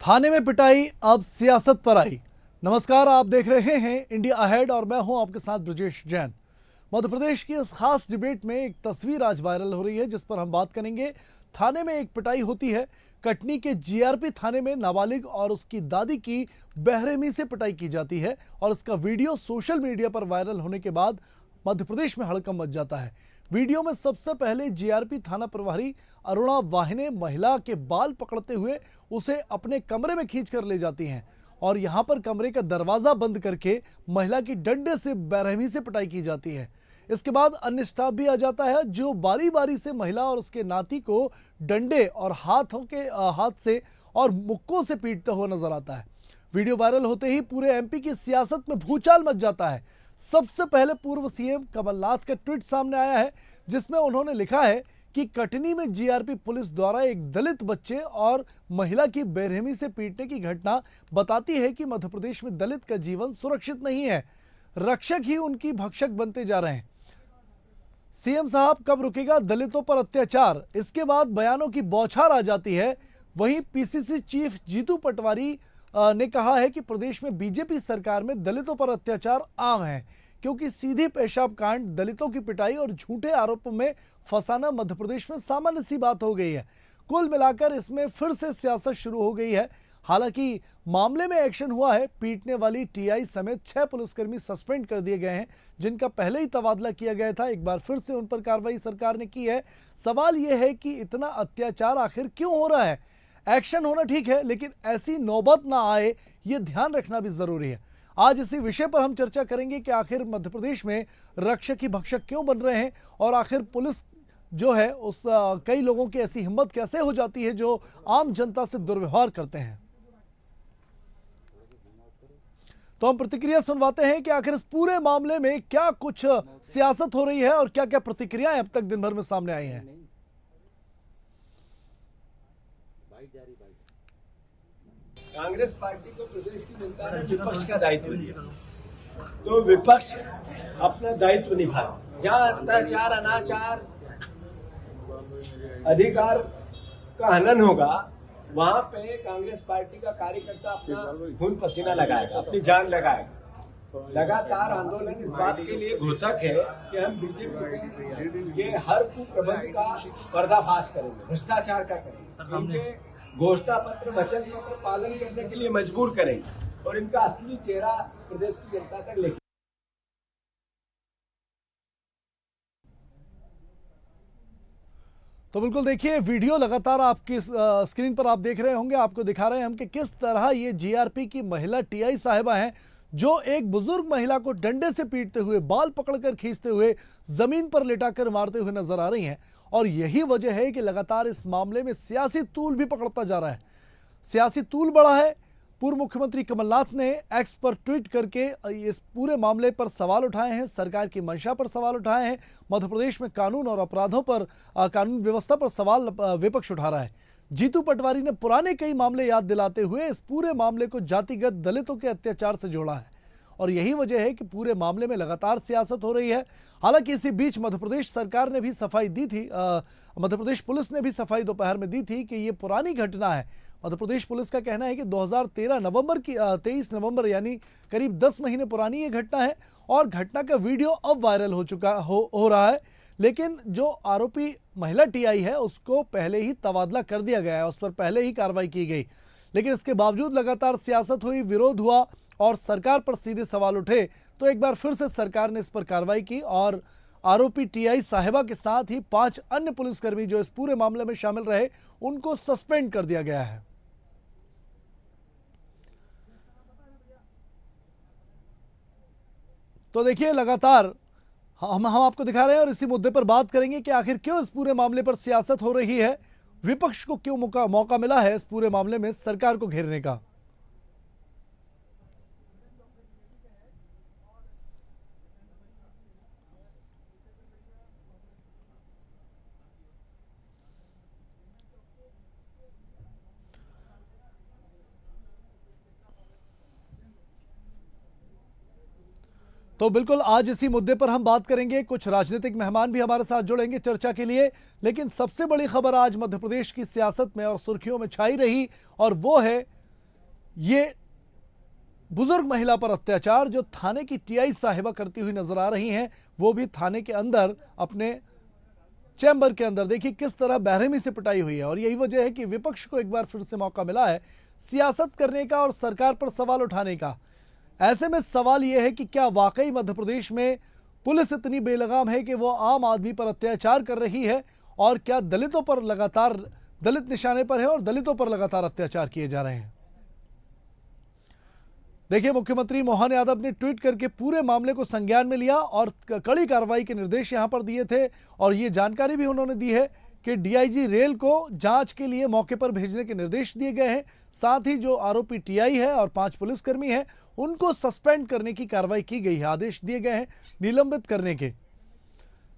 थाने में पिटाई अब सियासत पर आई। नमस्कार, आप देख रहे हैं इंडिया अहेड और मैं हूं आपके साथ ब्रजेश जैन। मध्य प्रदेश की इस खास डिबेट में एक तस्वीर आज वायरल हो रही है जिस पर हम बात करेंगे। थाने में एक पिटाई होती है। कटनी के जीआरपी थाने में नाबालिग और उसकी दादी की बेरहमी से पिटाई की जाती है और इसका वीडियो सोशल मीडिया पर वायरल होने के बाद मध्य प्रदेश में हड़कंप मच जाता है। वीडियो में सबसे पहले जीआरपी थाना प्रभारी अरुणा वाह ने महिला के बाल पकड़ते हुए उसे अपने कमरे में खींच कर ले जाती हैं और यहां पर कमरे का दरवाजा बंद करके महिला की डंडे से बेरहमी से पिटाई की जाती है। इसके बाद अन्य स्टाफ भी आ जाता है जो बारी बारी से महिला और उसके नाती को डंडे और हाथ से और मुक्कों से पीटता हुआ नजर आता है। वीडियो वायरल होते ही पूरे एमपी की सियासत में भूचाल मच जाता है। सबसे पहले पूर्व सीएम कमलनाथ का ट्वीट सामने आया है जिसमें उन्होंने लिखा है कि कटनी में जीआरपी पुलिस द्वारा एक दलित बच्चे और महिला की बेरहमी से पीटने की घटना बताती है कि मध्य प्रदेश में दलित का जीवन सुरक्षित नहीं है, रक्षक ही उनकी भक्षक बनते जा रहे हैं। सीएम साहब कब रुकेगा दलितों पर अत्याचार? इसके बाद बयानों की बौछार आ जाती है। वहीं पीसीसी चीफ जीतू पटवारी ने कहा है कि प्रदेश में बीजेपी सरकार में दलितों पर अत्याचार आम है क्योंकि सीधी पेशाब कांड, दलितों की पिटाई और झूठे आरोपों में फंसाना मध्य प्रदेश में सामान्य सी बात हो गई है। कुल मिलाकर इसमें फिर से सियासत शुरू हो गई है। हालांकि मामले में एक्शन हुआ है। पीटने वाली टीआई समेत 6 पुलिसकर्मी सस्पेंड कर दिए गए हैं जिनका पहले ही तबादला किया गया था। एक बार फिर से उन पर कार्रवाई सरकार ने की है। सवाल यह है कि इतना अत्याचार आखिर क्यों हो रहा है? एक्शन होना ठीक है लेकिन ऐसी नौबत ना आए, ये ध्यान रखना भी जरूरी है। आज इसी विषय पर हम चर्चा करेंगे कि आखिर मध्य प्रदेश में रक्षक ही भक्षक क्यों बन रहे हैं और आखिर पुलिस जो है उस कई लोगों की ऐसी हिम्मत कैसे हो जाती है जो आम जनता से दुर्व्यवहार करते हैं। तो हम प्रतिक्रिया सुनवाते हैं कि आखिर इस पूरे मामले में क्या कुछ सियासत हो रही है और क्या क्या प्रतिक्रियाएं अब तक दिन भर में सामने आई हैं। कांग्रेस पार्टी को प्रदेश की जनता ने विपक्ष का दायित्व दिया, तो विपक्ष अपना दायित्व निभाए। जहां अत्याचार, अनाचार, अधिकार का हनन होगा वहां पे कांग्रेस पार्टी का कार्यकर्ता अपना खून पसीना लगाएगा, अपनी जान लगाएगा। लगातार आंदोलन इस बात के लिए घोतक है कि हम बीजेपी से ये हर कुप्रबंध का पर्दाफाश करेंगे, भ्रष्टाचार का करेंगे, उनके घोषणा पत्र, वचन पत्र पालन करने के लिए मजबूर करेंगे और इनका असली चेहरा प्रदेश की जनता तक लेके। तो बिल्कुल देखिए, वीडियो लगातार आपकी स्क्रीन पर आप देख रहे होंगे। आपको दिखा रहे हैं हम कि किस तरह ये जीआरपी की महिला टीआई साहिबा हैं जो एक बुजुर्ग महिला को डंडे से पीटते हुए, बाल पकड़कर खींचते हुए, जमीन पर लेटाकर मारते हुए नजर आ रही हैं। और यही वजह है कि लगातार इस मामले में सियासी तूल भी पकड़ता जा रहा है। सियासी तूल बढ़ा है। पूर्व मुख्यमंत्री कमलनाथ ने एक्स पर ट्वीट करके इस पूरे मामले पर सवाल उठाए हैं, सरकार की मंशा पर सवाल उठाए हैं। मध्य प्रदेश में कानून और अपराधों पर, कानून व्यवस्था पर सवाल विपक्ष उठा रहा है। जीतू पटवारी ने पुराने कई मामले याद दिलाते हुए इस पूरे मामले को जातिगत दलितों के अत्याचार से जोड़ा है और यही वजह है कि पूरे मामले में लगातार सियासत हो रही है। हालांकि इसी बीच मध्य प्रदेश सरकार ने भी सफाई दी थी, मध्य प्रदेश पुलिस ने भी सफाई दोपहर में दी थी कि ये पुरानी घटना है। मध्य प्रदेश पुलिस का कहना है कि 2013 नवंबर की 23 नवंबर यानी करीब 10 महीने पुरानी ये घटना है और घटना का वीडियो अब वायरल हो रहा है। लेकिन जो आरोपी महिला टीआई है उसको पहले ही तबादला कर दिया गया है, उस पर पहले ही कार्रवाई की गई। लेकिन इसके बावजूद लगातार सियासत हुई, विरोध हुआ और सरकार पर सीधे सवाल उठे तो एक बार फिर से सरकार ने इस पर कार्रवाई की और आरोपी टीआई साहिबा के साथ ही 5 अन्य पुलिसकर्मी जो इस पूरे मामले में शामिल रहे उनको सस्पेंड कर दिया गया है। तो देखिए, लगातार हम आपको दिखा रहे हैं और इसी मुद्दे पर बात करेंगे कि आखिर क्यों इस पूरे मामले पर सियासत हो रही है, विपक्ष को क्यों मौका मिला है इस पूरे मामले में सरकार को घेरने का। तो बिल्कुल आज इसी मुद्दे पर हम बात करेंगे। कुछ राजनीतिक मेहमान भी हमारे साथ जुड़ेंगे चर्चा के लिए। लेकिन सबसे बड़ी खबर आज मध्य प्रदेश की सियासत में और सुर्खियों में छाई रही और वो है ये बुजुर्ग महिला पर अत्याचार जो थाने की टीआई साहिबा करती हुई नजर आ रही हैं, वो भी थाने के अंदर अपने चैम्बर के अंदर देखिए किस तरह बेरहमी से पिटाई हुई है। और यही वजह है कि विपक्ष को एक बार फिर से मौका मिला है सियासत करने का और सरकार पर सवाल उठाने का। ऐसे में सवाल यह है कि क्या वाकई मध्य प्रदेश में पुलिस इतनी बेलगाम है कि वो आम आदमी पर अत्याचार कर रही है, और क्या दलितों पर लगातार, दलित निशाने पर है और दलितों पर लगातार अत्याचार किए जा रहे हैं। देखिए, मुख्यमंत्री मोहन यादव ने ट्वीट करके पूरे मामले को संज्ञान में लिया और कड़ी कार्रवाई के निर्देश यहां पर दिए थे। और ये जानकारी भी उन्होंने दी है कि डीआईजी रेल को जांच के लिए मौके पर भेजने के निर्देश दिए गए हैं। साथ ही जो आरोपी टीआई है और 5 पुलिसकर्मी हैं, उनको सस्पेंड करने की कार्रवाई की गई है, आदेश दिए गए हैं निलंबित करने के।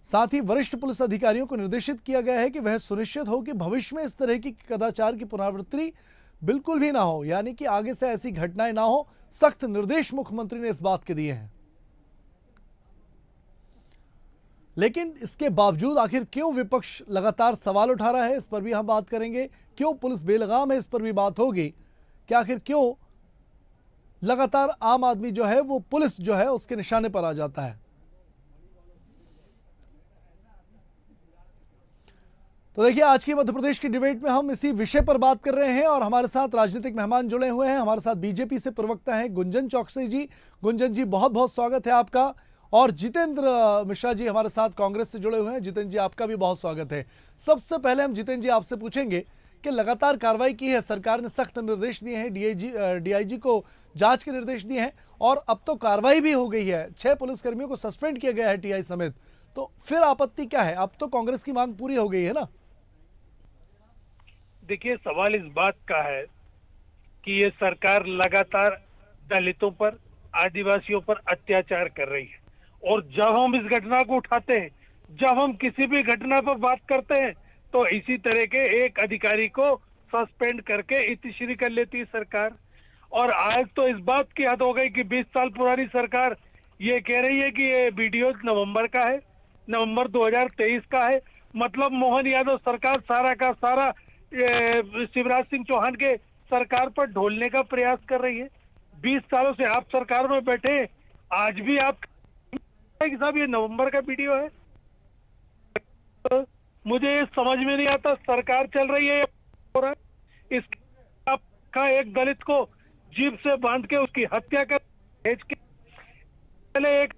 साथ ही वरिष्ठ पुलिस अधिकारियों को निर्देशित किया गया है कि वह सुनिश्चित हो कि भविष्य में इस तरह की कदाचार की पुनरावृत्ति बिल्कुल भी ना हो, यानी कि आगे से ऐसी घटनाएं ना हो। सख्त निर्देश मुख्यमंत्री ने इस बात के दिए हैं। लेकिन इसके बावजूद आखिर क्यों विपक्ष लगातार सवाल उठा रहा है, इस पर भी हम बात करेंगे। क्यों पुलिस बेलगाम है, इस पर भी बात होगी कि आखिर क्यों लगातार आम आदमी जो है वो पुलिस जो है उसके निशाने पर आ जाता है। तो देखिए, आज की मध्य प्रदेश की डिबेट में हम इसी विषय पर बात कर रहे हैं और हमारे साथ राजनीतिक मेहमान जुड़े हुए हैं। हमारे साथ बीजेपी से प्रवक्ता हैं गुंजन चौकसी जी। गुंजन जी, बहुत बहुत स्वागत है आपका। और जितेंद्र मिश्रा जी हमारे साथ कांग्रेस से जुड़े हुए हैं। जितेंद्र जी, आपका भी बहुत स्वागत है। सबसे पहले हम जितेंद्र जी आपसे पूछेंगे कि लगातार कार्रवाई की है, सरकार ने सख्त निर्देश दिए हैं, डीआईजी को जांच के निर्देश दिए हैं और अब तो कार्रवाई भी हो गई है। 6 पुलिसकर्मियों को सस्पेंड किया गया है टीआई समेत। तो फिर आपत्ति क्या है? अब तो कांग्रेस की मांग पूरी हो गई है ना? देखिए, सवाल इस बात का है कि ये सरकार लगातार दलितों पर, आदिवासियों पर अत्याचार कर रही है। और जब हम इस घटना को उठाते हैं, जब हम किसी भी घटना पर बात करते हैं, तो इसी तरह के एक अधिकारी को सस्पेंड करके इतिश्री कर लेती है सरकार। और आज तो इस बात की हद हो गई कि 20 साल पुरानी सरकार ये कह रही है कि ये वीडियो नवंबर का है, नवंबर 2023 का है। मतलब मोहन यादव सरकार सारा का सारा शिवराज सिंह चौहान के सरकार पर ढोलने का प्रयास कर रही है। 20 सालों से आप सरकार में बैठे, आज भी आप साहब ये नवंबर का वीडियो है। तो मुझे समझ में नहीं आता, सरकार चल रही है हो रहा है। इसका एक दलित को जीप से बांध के उसकी हत्या कर भेज के पहले एक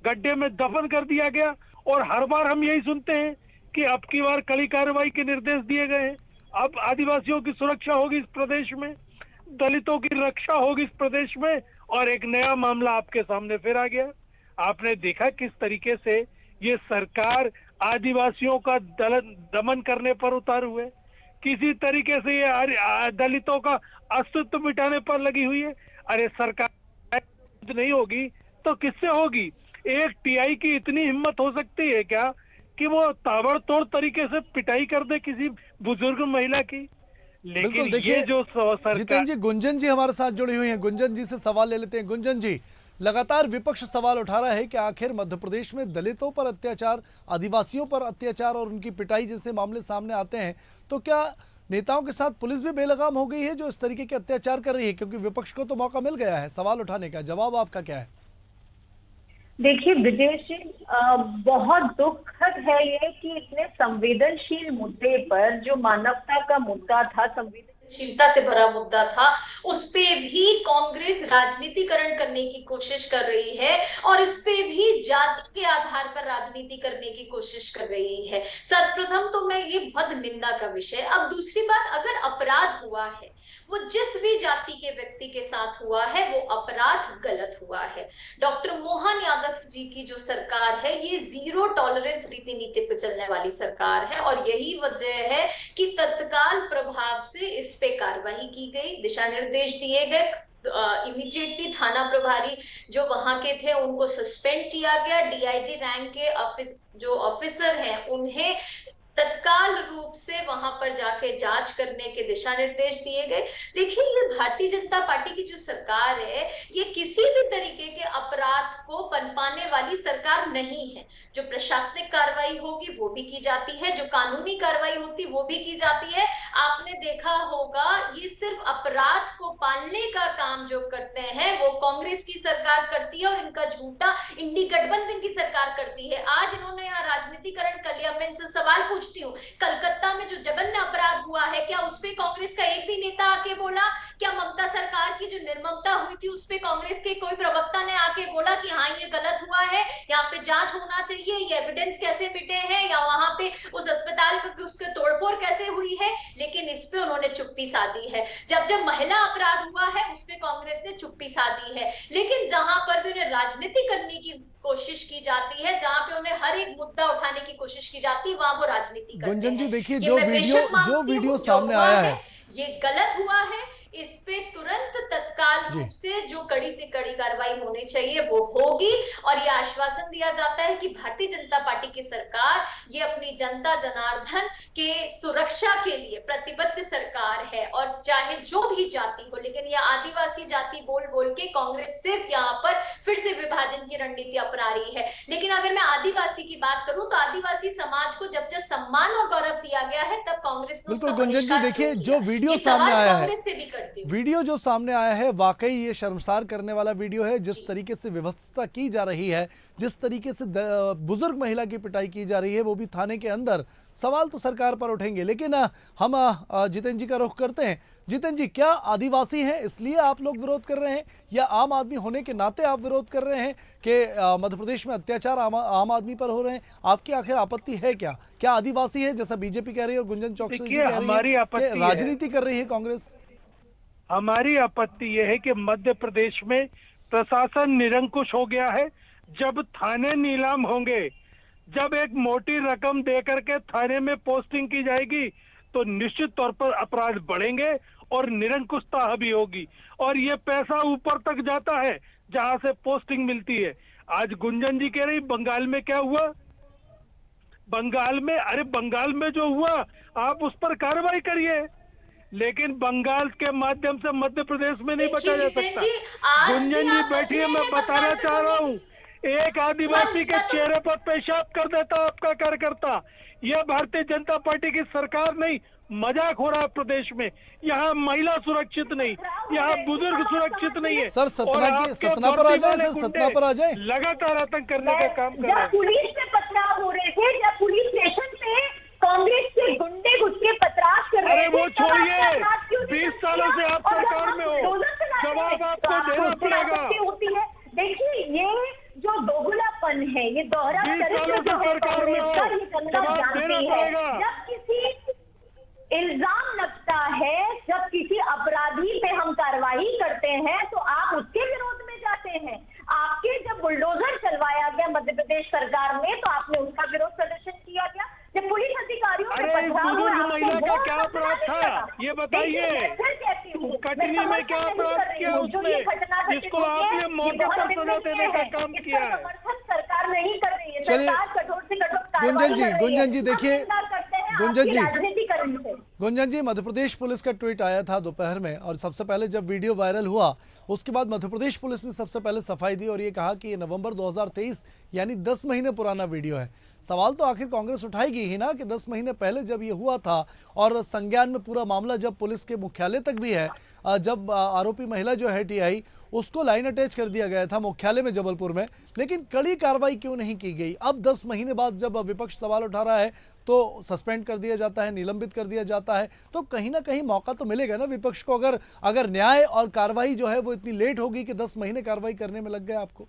गड्ढे में दफन कर दिया गया। और हर बार हम यही सुनते हैं कि अब की बार कड़ी कार्रवाई के निर्देश दिए गए हैं। अब आदिवासियों की सुरक्षा होगी इस प्रदेश में, दलितों की रक्षा होगी इस प्रदेश में। और एक नया मामला आपके सामने फिर आ गया। आपने देखा किस तरीके से ये सरकार आदिवासियों का दमन करने पर उतार हुए, किसी तरीके से ये दलितों का अस्तित्व मिटाने पर लगी हुई है। अरे सरकार नहीं होगी तो किससे होगी? एक टीआई की इतनी हिम्मत हो सकती है क्या कि वो ताबड़तोड़ तरीके से पिटाई कर दे किसी बुजुर्ग महिला की? लेकिन ये जो सरकार... जितेंद्र जी, गुंजन जी हमारे साथ जुड़ी हुई हैं। गुंजन जी से सवाल ले लेते हैं। गुंजन जी, लगातार विपक्ष सवाल उठा रहा है कि आखिर मध्य प्रदेश में दलितों पर अत्याचार, आदिवासियों पर अत्याचार और उनकी पिटाई जैसे मामले सामने आते हैं, तो क्या नेताओं के साथ पुलिस भी बेलगाम हो गई है जो इस तरीके के अत्याचार कर रही है? क्योंकि विपक्ष को तो मौका मिल गया है सवाल उठाने का। जवाब आपका क्या है? देखिए ब्रिजेश जी, बहुत दुखद है ये कि इतने संवेदनशील मुद्दे पर, जो मानवता का मुद्दा था, संवेदनशीलता से भरा मुद्दा था, उस पे भी कांग्रेस राजनीतिकरण करने की कोशिश कर रही है और इस पे भी जाति के आधार पर राजनीति करने की कोशिश कर रही है। सर्वप्रथम तो मैं ये बहुत निंदा का विषय। अब दूसरी बात, अगर अपराध हुआ है, वो जिस भी जाति के व्यक्ति के साथ हुआ है, वो अपराध गलत हुआ है। डॉक्टर मोहन यादव जी की जो सरकार है, ये 0 टॉलरेंस रीति नीति पे चलने वाली सरकार है और यही वजह है कि तत्काल प्रभाव से इस पे कार्रवाई की गई, दिशा निर्देश दिए गए। इमीडिएटली थाना प्रभारी जो वहां के थे उनको सस्पेंड किया गया। डीआईजी रैंक के जो ऑफिसर हैं उन्हें तत्काल रूप से वहां पर जाके जांच करने के दिशा निर्देश दिए गए। देखिए, ये भारतीय जनता पार्टी की जो सरकार है, ये किसी भी तरीके के अपराध को पनपाने वाली सरकार नहीं है। जो प्रशासनिक कार्रवाई होगी वो भी की जाती है, जो कानूनी कार्रवाई होती वो भी की जाती है। आपने देखा होगा, ये सिर्फ अपराध संभालने का काम जो करते हैं वो कांग्रेस की सरकार करती है और इनका झूठा इंडी गठबंधन की सरकार करती है। आज इन्होंने यहाँ राजनीतिकरण कर लिया। मैं इनसे सवाल पूछती हूँ, कलकत्ता में जो जघन्य अपराध हुआ है, क्या उस पे कांग्रेस का एक भी नेता आके बोला? क्या ममता सरकार की जो निर्ममता हुई थी उस पे कांग्रेस के कोई प्रवक्ता ने आके बोला कि हाँ ये गलत हुआ है, यहाँ पे जांच होना चाहिए, ये एविडेंस कैसे मिटे हैं, या वहां पे उस अस्पताल में उसके तोड़फोड़ कैसे हुई है? लेकिन इस पे उन्होंने चुप्पी साधी है। जब जब महिला अपराध हुआ है उस पे कांग्रेस ने चुप्पी साधी है। लेकिन जहां पर भी उन्हें राजनीति करने की कोशिश की जाती है, जहां पे उन्हें हर एक मुद्दा उठाने की कोशिश की जाती है, वहां वो राजनीति करते हैं। गुंजन जी देखिए, ये जो मैं बेशक मानती हूँ, वीडियो जो सामने हुआ आया है है, ये गलत हुआ है। इस पे तुरंत तत्काल जी। रूप से जो कड़ी से कड़ी कार्रवाई होनी चाहिए वो होगी। और ये आश्वासन दिया जाता है कि भारतीय जनता पार्टी की सरकार ये अपनी जनता जनार्दन के सुरक्षा के लिए प्रतिबद्ध सरकार है, और चाहे जो भी जाति हो। लेकिन ये आदिवासी जाति बोल बोल के कांग्रेस सिर्फ यहाँ पर फिर से विभाजन की रणनीति अपना रही है। लेकिन अगर मैं आदिवासी की बात करूं तो आदिवासी समाज को जब जब सम्मान और गौरव दिया गया है तब कांग्रेस ने बिल्कुल उसका गुंजन जी बहिष्कार देखिए, क्यों जो किया? वीडियो ये सामने सवाल आया है, कांग्रेस से भी करती हूं। वीडियो जो सामने आया है वाकई ये शर्मसार करने वाला वीडियो है। जिस तरीके से व्यवस्था की जा रही है, जिस तरीके से बुजुर्ग महिला की पिटाई की जा रही है, वो भी थाने के अंदर, सवाल तो सरकार पर उठेंगे। लेकिन हम जितेंद्र जी का रुख करते हैं। जितेंद्र जी, क्या आदिवासी हैं इसलिए आप लोग विरोध कर रहे हैं, या आम आदमी होने के नाते आप विरोध कर रहे हैं कि मध्य प्रदेश में अत्याचार आम आदमी पर हो रहे हैं? आपकी आखिर आपत्ति है क्या? क्या आदिवासी है जैसा बीजेपी कह रही है और गुंजन चौकसी जी कह रही है कि राजनीति कर रही है कांग्रेस? हमारी आपत्ति यह है कि मध्य प्रदेश में प्रशासन निरंकुश हो गया है। जब थाने नीलाम होंगे, जब एक मोटी रकम देकर के थाने में पोस्टिंग की जाएगी तो निश्चित तौर पर अपराध बढ़ेंगे और निरंकुशता हावी होगी, और ये पैसा ऊपर तक जाता है जहां से पोस्टिंग मिलती है। आज गुंजन जी कह रही बंगाल में क्या हुआ? बंगाल में, अरे बंगाल में जो हुआ आप उस पर कार्रवाई करिए, लेकिन बंगाल के माध्यम से मध्य प्रदेश में नहीं बचा जा सकता। गुंजन जी बैठिए, मैं बताना चाह रहा हूँ, एक आदिवासी के चेहरे पर पेशाब कर देता आपका कार्यकर्ता। यह भारतीय जनता पार्टी की सरकार नहीं, मजाक हो रहा है प्रदेश में। यहाँ महिला सुरक्षित नहीं, यहाँ बुजुर्ग सुरक्षित नहीं है। सर सतना पर आ जाए, सर सतना पर आ जाए। लगातार आतंक करने का काम कर रहे हैं। जब पुलिस पे पथराव हो रहे थे, जब पुलिस स्टेशन पे कांग्रेस के गुंडे घुस के पथराव कर रहे थे, अरे वो छोड़िए, 20 सालों से आप सरकार में हो, जवाब आपको देना पड़ेगा। देखिए, ये जो दोगुलापन है, ये दोहरा चरित्र जो है सरकार में हो, कांग्रेस का, ये जवाब जानती देना है। पड़ेगा। जब किसी इल्जाम लगता है, जब किसी अपराधी पे हम कार्रवाई करते हैं तो आप उसके विरोध में जाते हैं। आपके जब बुलडोजर चलवाया गया मध्य प्रदेश सरकार में तो आपने उसका विरोध प्रदर्शन किया गया। जब पुलिस अधिकारियों अरे महिला का क्या अपराध था ये बताइए? कटनी में क्या अपराध किया उसने, जिसको आपने मौके पर सजा देने का काम किया है? सरकार नहीं कर रही है। चलिए कठोर से कठोर गुंजन जी देखिए, गुंजन गुंजन जी, मध्य प्रदेश पुलिस का ट्वीट आया था दोपहर में, और सबसे पहले जब वीडियो वायरल हुआ उसके बाद मध्य प्रदेश पुलिस ने सबसे पहले सफाई दी और ये कहा कि ये नवंबर 2023 यानी 10 महीने पुराना वीडियो है। सवाल तो आखिर कांग्रेस उठाएगी ही ना कि 10 महीने पहले जब ये हुआ था, और संज्ञान में पूरा मामला जब पुलिस के मुख्यालय तक भी है, जब आरोपी महिला जो है टीआई, उसको लाइन अटैच कर दिया गया था मुख्यालय में जबलपुर में, लेकिन कड़ी कार्रवाई क्यों नहीं की गई? अब 10 महीने बाद जब विपक्ष सवाल उठा रहा है तो सस्पेंड कर दिया जाता है, निलंबित कर दिया जाता है, तो कहीं ना कहीं मौका तो मिलेगा ना विपक्ष को, अगर न्याय और कार्रवाई जो है वो इतनी लेट होगी कि 10 महीने कार्रवाई करने में लग गए आपको।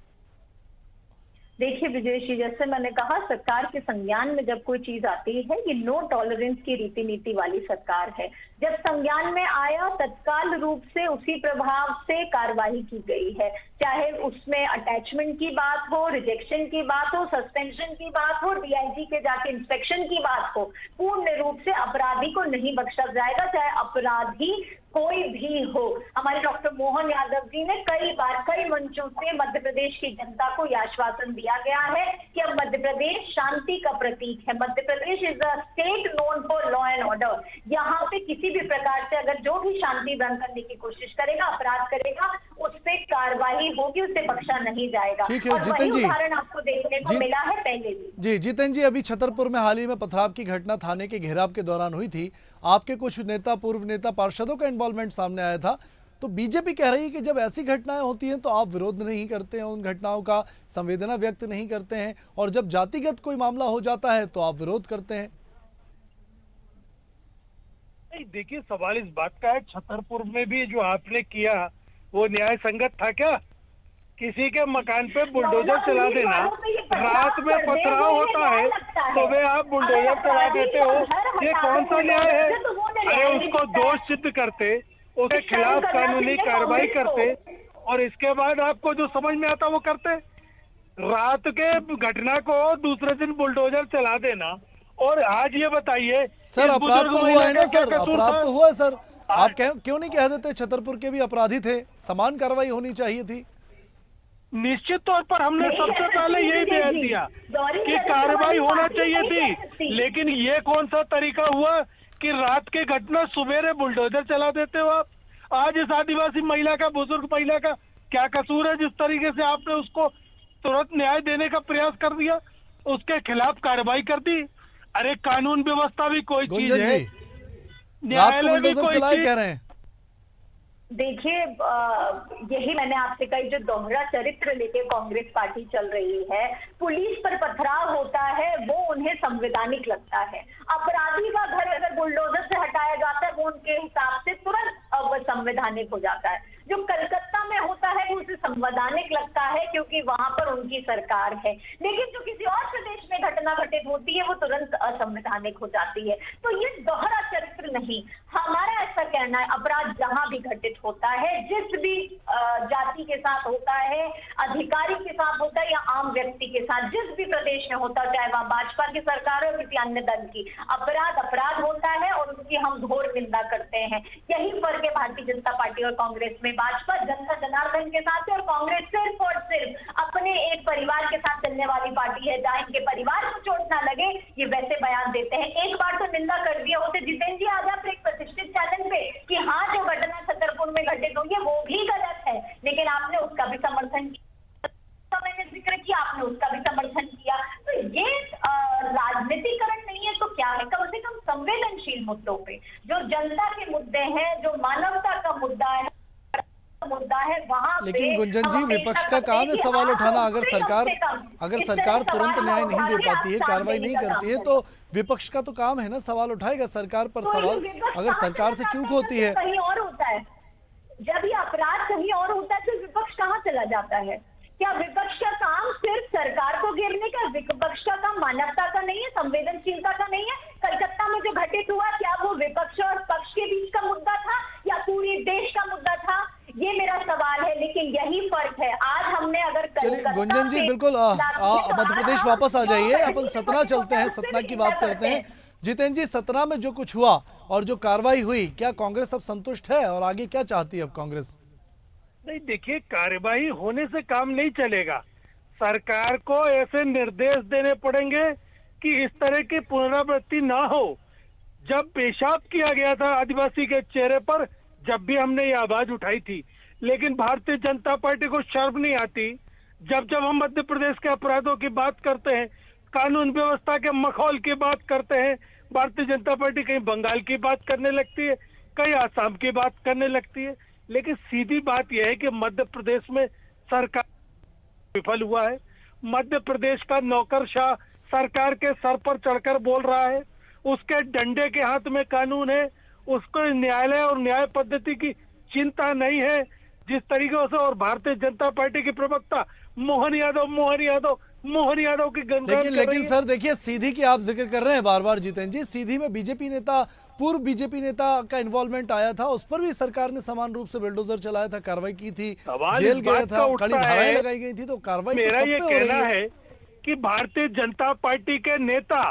देखिए विजय जी, जैसे मैंने कहा, सरकार के संज्ञान में जब कोई चीज आती है, ये नो टॉलरेंस की रीति नीति वाली सरकार है। जब संज्ञान में आया तत्काल रूप से उसी प्रभाव से कार्रवाई की गई है, चाहे उसमें अटैचमेंट की बात हो, रिजेक्शन की बात हो, सस्पेंशन की बात हो, डीआईजी के जाके इंस्पेक्शन की बात हो। पूर्ण रूप से अपराधी को नहीं बख्शा जाएगा, चाहे अपराधी कोई भी हो। हमारे डॉक्टर मोहन यादव जी ने कई बार कई मंचों से मध्य प्रदेश की जनता को यह आश्वासन दिया गया है कि अब मध्य प्रदेश शांति का प्रतीक है। Madhya Pradesh is a state known for law and order. यहाँ पे किसी भी प्रकार से अगर जो भी शांति भंग करने की कोशिश करेगा, अपराध करेगा, उस पे कार्रवाई होगी, उसे बख्शा नहीं जाएगा। ठीक है जितेंद्र जी, उदाहरण आपको देखने को मिला है पहले भी। जी जितेंद्र जी, अभी छतरपुर में हाल ही में पथराव की घटना थाने के घेराव के दौरान हुई थी। आपके कुछ नेता, पूर्व नेता, पार्षदों का इन्वॉल्वमेंट सामने आया था, तो बीजेपी कह रही है कि जब ऐसी घटनाएं होती हैं तो आप विरोध नहीं करते हैं, उन घटनाओं का संवेदना व्यक्त नहीं करते हैं, और जब जातिगत कोई मामला हो जाता है तो आप विरोध करते हैं। नहीं, देखिए सवाल इस बात का है, छतरपुर में भी जो आपने किया वो न्याय संगत था क्या? किसी के मकान पे बुलडोजर चला देना, रात में पथराव होता है, सुबह आप बुलडोजर चला देते हो, ये कौन सा न्याय है? अरे उसको दोष सिद्ध करते, उसके खिलाफ कानूनी कार्रवाई करते, और इसके बाद आपको जो समझ में आता वो करते। रात के घटना को दूसरे दिन बुलडोजर चला देना, और आज ये बताइए सर अपराध तो हुआ है ना सर, क्या कसूर अपराध था? तो हुआ है सर। आप क्यों नहीं कह देते छतरपुर के भी अपराधी थे, समान कार्रवाई होनी चाहिए थी। निश्चित तौर पर हमने सबसे पहले यही बयान दिया कि कार्रवाई होना चाहिए थी, लेकिन ये कौन सा तरीका हुआ कि रात की घटना सुबेरे बुलडोजर चला देते हो आप? आज इस आदिवासी महिला का, बुजुर्ग महिला का क्या कसूर है जिस तरीके से आपने उसको तुरंत न्याय देने का प्रयास कर दिया, उसके खिलाफ कार्रवाई कर दी? अरे कानून व्यवस्था भी कोई चीज गुंजन है, जी, रात को न्यायालय भी बुलडोजर कोई चलाए चीज। कह रहे हैं। देखिए यही मैंने आपसे कही, जो दोहरा चरित्र लेके कांग्रेस पार्टी चल रही है, पुलिस पर पथराव होता है वो उन्हें संवैधानिक लगता है, अपराधी का घर अगर बुलडोजर से हटाया जाता है वो उनके हिसाब से तुरंत संवैधानिक हो जाता है। जो कलकत्ता में होता है वो उसे संवैधानिक लगता है क्योंकि वहां पर उनकी सरकार है, लेकिन जो किसी और प्रदेश में घटना घटित होती है वो तुरंत असंवैधानिक हो जाती है। तो ये दोहरा चरित्र नहीं, हमारा ऐसा कहना है अपराध जहां भी घटित होता है, जिस भी जाति के साथ होता है, अधिकारी के साथ होता है या आम व्यक्ति के साथ, जिस भी प्रदेश में होता है, चाहे वहां भाजपा की सरकार हो किसी अन्य दल की, अपराध होता है और उसकी हम घोर निंदा करते हैं। यही फर्क है भारतीय जनता पार्टी और कांग्रेस में। भाजपा जनता जनार्दन के साथ है और कांग्रेस सिर्फ और सिर्फ अपने एक परिवार के साथ चलने वाली पार्टी है, जहां इनके परिवार को चोट ना लगे ये वैसे बयान देते हैं। एक बार तो निंदा कर दिया होते जितेंद्र जी आज आप एक प्रतिष्ठित चैनल पे कि हाँ जो घटना छतरपुर में घटित हुई है वो भी गलत है, लेकिन आपने उसका भी समर्थन किया, तो मैंने जिक्र किया आपने उसका भी समर्थन किया। तो ये राजनीतिकरण नहीं है तो क्या है? कम से कम संवेदनशील मुद्दों पे, जो जनता के मुद्दे हैं, जो मानवता का मुद्दा है वहां। लेकिन गुंजन जी, विपक्ष का काम है सवाल उठाना। अगर सरकार तुरंत न्याय नहीं दे पाती है, कार्रवाई नहीं करती है, तो विपक्ष का तो काम है ना सवाल उठाएगा सरकार पर सवाल। अगर सरकार से चूक होती है, कहीं और होता है, जब ये अपराध कहीं और होता है तो विपक्ष कहाँ चला जाता है? क्या विपक्ष का काम सिर्फ सरकार को घेरने का? विपक्ष का काम मानवता का नहीं है, संवेदनशीलता का नहीं है? कलकत्ता में जो घटित हुआ क्या वो विपक्ष और पक्ष के बीच का मुद्दा था या पूरे देश का मुद्दा था? ये मेरा सवाल है। लेकिन यही फर्क है, आज हमने अगर चलिए गुंजन जी बिल्कुल मध्य प्रदेश वापस आ जाइए, अपन सतना चलते हैं, सतना की बात करते हैं। जितेंद्र जी, सतना में जो कुछ हुआ और जो कार्रवाई हुई, क्या कांग्रेस अब संतुष्ट है और आगे क्या चाहती है अब कांग्रेस? नहीं, देखिए कार्यवाही होने से काम नहीं चलेगा, सरकार को ऐसे निर्देश देने पड़ेंगे कि इस तरह की पुनरावृत्ति ना हो। जब पेशाब किया गया था आदिवासी के चेहरे पर, जब भी हमने ये आवाज उठाई थी, लेकिन भारतीय जनता पार्टी को शर्म नहीं आती। जब हम मध्य प्रदेश के अपराधों की बात करते हैं, कानून व्यवस्था के मखौल की बात करते हैं, भारतीय जनता पार्टी कहीं बंगाल की बात करने लगती है, कहीं आसाम की बात करने लगती है। लेकिन सीधी बात यह है कि मध्य प्रदेश में सरकार विफल हुआ है। मध्य प्रदेश का नौकरशाह सरकार के सर पर चढ़कर बोल रहा है, उसके डंडे के हाथ में कानून है, उसको न्यायालय और न्याय पद्धति की चिंता नहीं है जिस तरीके से। और भारतीय जनता पार्टी के प्रवक्ता मोहन यादव की गंगा। लेकिन सर देखिए, सीधी की आप जिक्र कर रहे हैं बार बार जितेंद्र जी, सीधी में बीजेपी नेता, पूर्व बीजेपी नेता का इन्वॉल्वमेंट आया था, उस पर भी सरकार ने समान रूप से बुलडोजर चलाया था, कार्रवाई की थी, जेल गया था, कड़ी धाराएं लगाई गई थी, तो कार्रवाई मेरा ये कहना है कि भारतीय जनता पार्टी के नेता,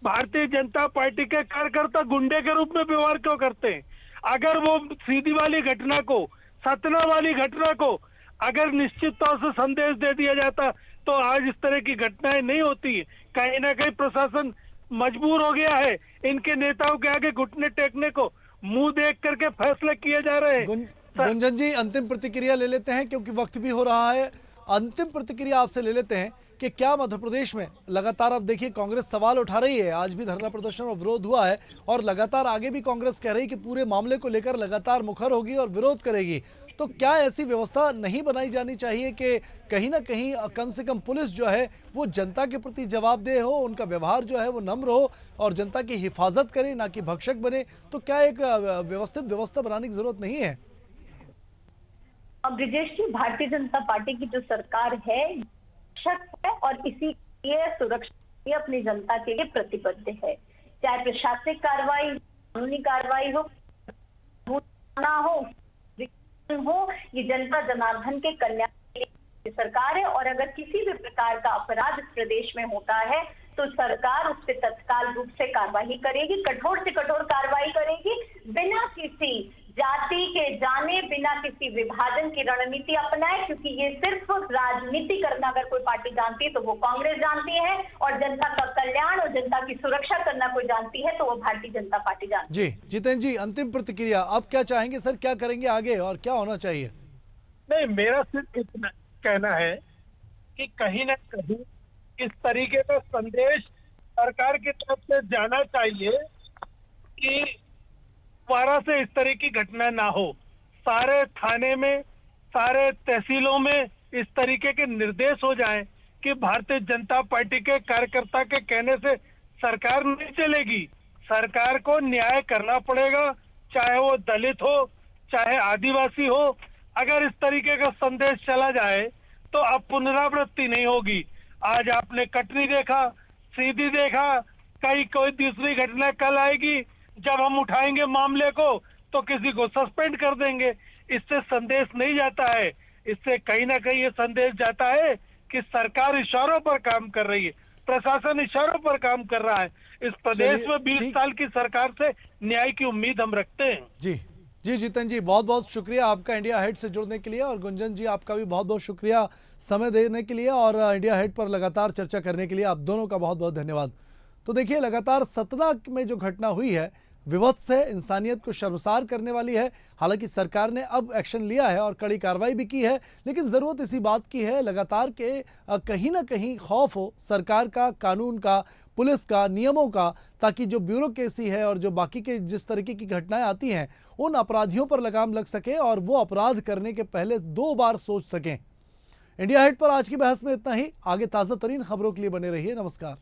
भारतीय जनता पार्टी के कार्यकर्ता गुंडे के रूप में व्यवहार क्यों करते हैं? अगर वो सीधी वाली घटना को, सतना वाली घटना को अगर निश्चित तौर से संदेश दे दिया जाता तो आज इस तरह की घटनाएं नहीं होती। कहीं ना कहीं प्रशासन मजबूर हो गया है इनके नेताओं के आगे घुटने टेकने को, मुंह देख करके फैसले किए जा रहे हैं। गुंजन जी, अंतिम प्रतिक्रिया ले लेते हैं क्योंकि वक्त भी हो रहा है। अंतिम प्रतिक्रिया आपसे ले लेते हैं कि क्या मध्य प्रदेश में लगातार, अब देखिए कांग्रेस सवाल उठा रही है, आज भी धरना प्रदर्शन और विरोध हुआ है और लगातार आगे भी कांग्रेस कह रही है कि पूरे मामले को लेकर लगातार मुखर होगी और विरोध करेगी। तो क्या ऐसी व्यवस्था नहीं बनाई जानी चाहिए कि कहीं ना कहीं कम से कम पुलिस जो है वो जनता के प्रति जवाबदेह हो, उनका व्यवहार जो है वो नम्र हो और जनता की हिफाजत करे, ना कि भक्षक बने? तो क्या एक व्यवस्थित व्यवस्था बनाने की जरूरत नहीं है? ब्रिजेश जी, भारतीय जनता पार्टी की जो सरकार है है और इसी लिए सुरक्षा के लिए अपनी जनता के लिए प्रतिबद्ध है। चाहे प्रशासनिक कार्रवाई, कानूनी कार्रवाई हो, ना हो, ये जनता जनार्दन के कल्याण के लिए सरकार है। और अगर किसी भी प्रकार का अपराध इस प्रदेश में होता है तो सरकार उस पर तत्काल रूप से कार्रवाई करेगी, कठोर से कठोर कार्रवाई करेगी, बिना किसी जाति के जाने, बिना किसी विभाजन की रणनीति अपनाए, क्योंकि ये सिर्फ राजनीति करना अगर कोई पार्टी जानती है तो वो कांग्रेस जानती है, और जनता का कल्याण और जनता की सुरक्षा करना कोई जानती है तो वो भारतीय जनता पार्टी जानती है। जी जितेंद्र जी, अंतिम प्रतिक्रिया आप क्या चाहेंगे सर, क्या करेंगे आगे और क्या होना चाहिए? नहीं, मेरा सिर्फ इतना कहना है कि कहीं ना कहीं इस तरीके का संदेश सरकार की तरफ से जाना चाहिए कि दोबारा से इस तरह की घटना ना हो। सारे थाने में, सारे तहसीलों में इस तरीके के निर्देश हो जाएं कि भारतीय जनता पार्टी के कार्यकर्ता के कहने से सरकार नहीं चलेगी। सरकार को न्याय करना पड़ेगा, चाहे वो दलित हो, चाहे आदिवासी हो। अगर इस तरीके का संदेश चला जाए तो अब पुनरावृत्ति नहीं होगी। आज आपने कटनी देखा, सीधी देखा, कहीं कोई दूसरी घटना कल आएगी, जब हम उठाएंगे मामले को तो किसी को सस्पेंड कर देंगे। इससे संदेश नहीं जाता है, इससे कहीं ना कहीं ये संदेश जाता है कि सरकार इशारों पर काम कर रही है, प्रशासन इशारों पर काम कर रहा है। इस प्रदेश में 20 साल की सरकार से न्याय की उम्मीद हम रखते हैं। जी जितेंद्र जी, बहुत बहुत शुक्रिया आपका इंडिया हेड से जुड़ने के लिए, और गुंजन जी आपका भी बहुत बहुत शुक्रिया समय देने के लिए और इंडिया हेड पर लगातार चर्चा करने के लिए। आप दोनों का बहुत बहुत धन्यवाद। तो देखिए, लगातार सतना में जो घटना हुई है विवत्स है, इंसानियत को शर्मसार करने वाली है। हालांकि सरकार ने अब एक्शन लिया है और कड़ी कार्रवाई भी की है, लेकिन ज़रूरत इसी बात की है लगातार के कहीं ना कहीं खौफ हो सरकार का, कानून का, पुलिस का, नियमों का, ताकि जो ब्यूरोक्रेसी है और जो बाकी के जिस तरीके की घटनाएं आती हैं उन अपराधियों पर लगाम लग सके और वो अपराध करने के पहले 2 बार सोच सकें। इंडिया हेड पर आज की बहस में इतना ही। आगे ताज़ा तरीन खबरों के लिए बने रहिए। नमस्कार।